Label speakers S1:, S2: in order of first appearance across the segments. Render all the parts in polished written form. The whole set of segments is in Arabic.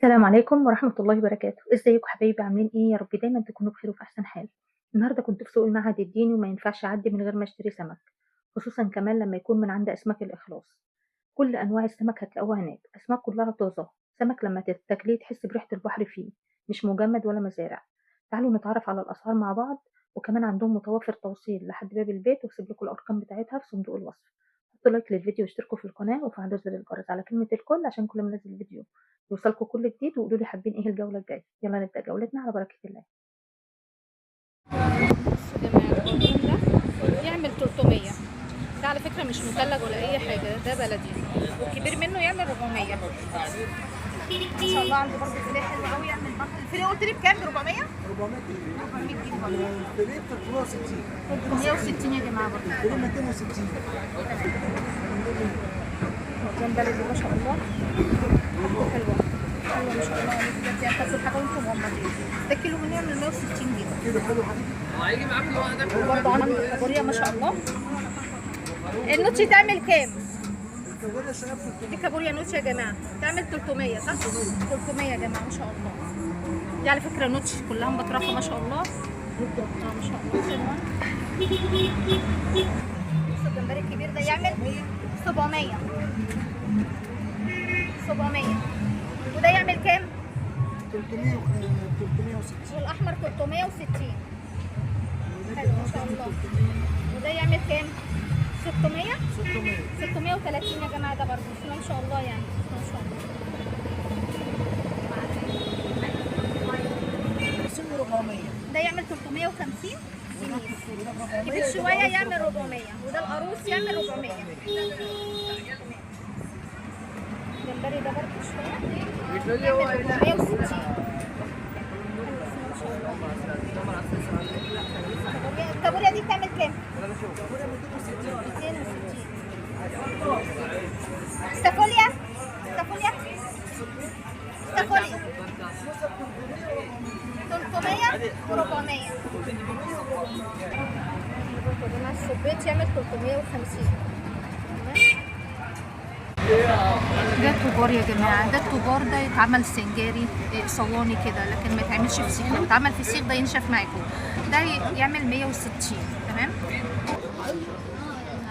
S1: السلام عليكم ورحمة الله وبركاته، ازيكم حبايبي عاملين ايه؟ يا رب دايما تكونوا بخير وفي أحسن حال. النهارده كنت في سوق المعهد الديني وما ينفعش أعدي من غير ما أشتري سمك، خصوصا كمان لما يكون من عند أسماك الإخلاص. كل أنواع السمك هتلاقوها هناك، أسماك كلها طازة، سمك لما تاكليه تحس بريحة البحر فيه، مش مجمد ولا مزارع. تعالوا نتعرف على الأسعار مع بعض، وكمان عندهم متوفر توصيل لحد باب البيت واسيب لكم الأرقام بتاعتها في صندوق الوصف. حطوا لايك للفيديو واشتركوا في القناة وفعلوا زر الجرس على كلمة الكل عشان كل ما انزل فيديو يوصلكوا كل جديد، وقولوا لي حابين ايه الجولة الجاية. يلا نبدأ جولتنا على بركة الله.
S2: بصوا يا جماعه البرطمان ده يعمل 300. ده على فكره مش مثلج ولا اي حاجه، ده بلدي، والكبير منه يعمل 400. ما شاء الله عنده برضه فيليه حلو قوي. يعمل برضه الفيليه قلت لي بكام؟ ب 400. 400 جنيه برضه.
S3: الفيليه ب 360.
S2: 360 يا جماعه برضه.
S3: الفيليه 260.
S2: مرجان بلدي ما شاء الله، حلوه حلوه ما شاء الله عليك. بجد يعني تاكل حاجه وانتم مغمضين. ده كيلو منه يعمل 160 جنيه.
S3: كده حلو حبيبي.
S2: هيجي معاك لوحدك. وبرضه عنده كابوريا ما شاء الله. النوتشي تعمل كام؟
S3: الكابوريا يا شباب 300.
S2: دي كابوريا نوتش يا جماعه، تعمل 300 صح؟ 300 يا جماعه ما شاء الله. دي على فكره نوتش كلها مبطرخه ما شاء الله. ما شاء الله حلوه. بص الجمبري الكبير ده يعمل 700. 700. وده يعمل كام؟
S3: 300 360.
S2: والاحمر 360. حلو ما شاء الله. وده يعمل كام؟ 600.
S3: 600.
S2: 630 يا جماعه. ده برضه بسم الله ما شاء الله، يعني بسم الله ما شاء الله.
S3: سن 400.
S2: ده يعمل 350 جنيه. كبير شويه يعمل 400. وده القاروص يعمل 400. الجمبري ده برضه شويه يعمل 460. الكابوريا دي بتعمل كام؟ 260. استافوليا. استافوليا. استافوليا 300 و400. مع السبيت يعمل 350. ده الطبار يا جماعه. ده الطبار ده يتعمل سنجاري صواني كده، لكن ما يتعملش في سيخ. لو اتعمل في سيخ ده ينشف معاكم. ده يعمل 160. تمام.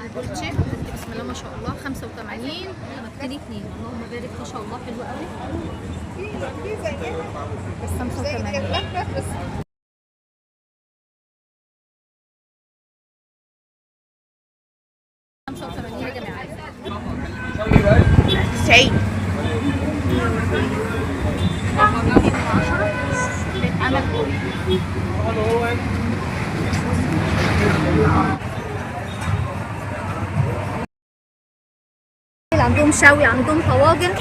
S2: البولتشي بسم الله ما شاء الله 85. مكتني 2. اللهم بارك ما شاء الله حلو قوي. بس 85. 85 يا جماعه. 90. بيتعمل عندهم شوي، عندهم طواجن،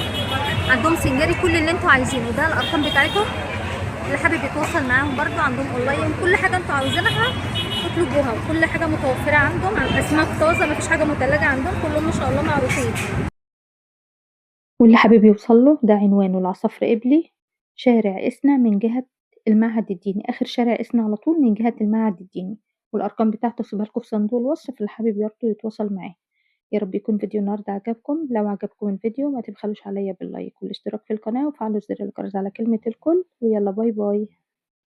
S2: عندهم سنجاري، كل اللي انتوا عايزينه. ده الارقام بتاعتهم اللي حابب يتواصل معاهم. برضو عندهم اونلاين، كل حاجه انتوا عاوزينها تطلبوها، وكل حاجه متوفره عندهم. اسماك طازه، مفيش حاجه متلجه عندهم، كلهم ما شاء الله معروفين.
S1: واللي حابب يوصل له ده عنوانه العصفر قبلي، شارع إسنا من جهة المعهد الديني، آخر شارع إسنا على طول من جهة المعهد الديني. والأرقام بتاعته سيبها لكم في صندوق الوصف، اللي حابب برضه يتواصل معاه. يا رب يكون فيديو النهارده عجبكم. لو عجبكم الفيديو ما تبخلوش عليا باللايك والاشتراك في القناة وفعلوا زر الجرس على كلمة الكل. ويلا باي باي.